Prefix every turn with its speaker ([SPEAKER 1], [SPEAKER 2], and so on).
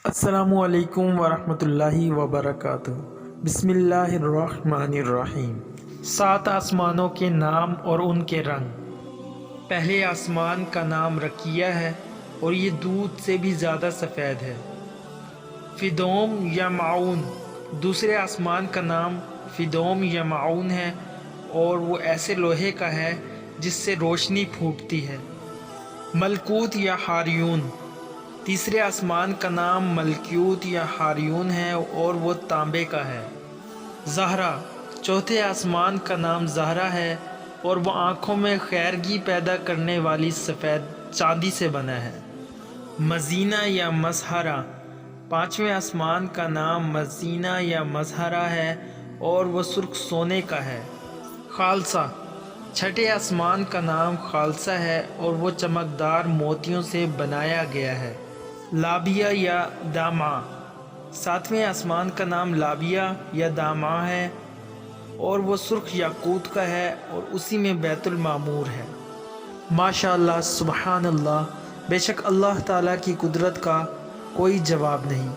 [SPEAKER 1] السلام علیکم ورحمۃ اللہ وبرکاتہ۔ بسم اللہ الرحمن الرحیم۔ 7 آسمانوں کے نام اور ان کے رنگ۔ پہلے آسمان کا نام رقیہ ہے اور یہ دودھ سے بھی زیادہ سفید ہے۔ فدوم یا معون۔ دوسرے آسمان کا نام فدوم یا معون ہے اور وہ ایسے لوہے کا ہے جس سے روشنی پھوٹتی ہے۔ ملکوت یا ہاریون۔ تیسرے آسمان کا نام ملکیوت یا ہاریون ہے اور وہ تانبے کا ہے۔ زہرہ۔ چوتھے آسمان کا نام زہرہ ہے اور وہ آنکھوں میں خیرگی پیدا کرنے والی سفید چاندی سے بنا ہے۔ مزینہ یا مظہرہ۔ پانچویں آسمان کا نام مزینہ یا مظہرہ ہے اور وہ سرخ سونے کا ہے۔ خالصہ۔ چھٹے آسمان کا نام خالصہ ہے اور وہ چمکدار موتیوں سے بنایا گیا ہے۔ لابیہ یا دامعہ۔ ساتویں آسمان کا نام لابیہ یا دامعہ ہے اور وہ سرخ یاقوت کا ہے اور اسی میں بیت المعمور ہے۔ ماشاءاللہ، سبحان اللہ، بے شک اللہ تعالیٰ کی قدرت کا کوئی جواب نہیں۔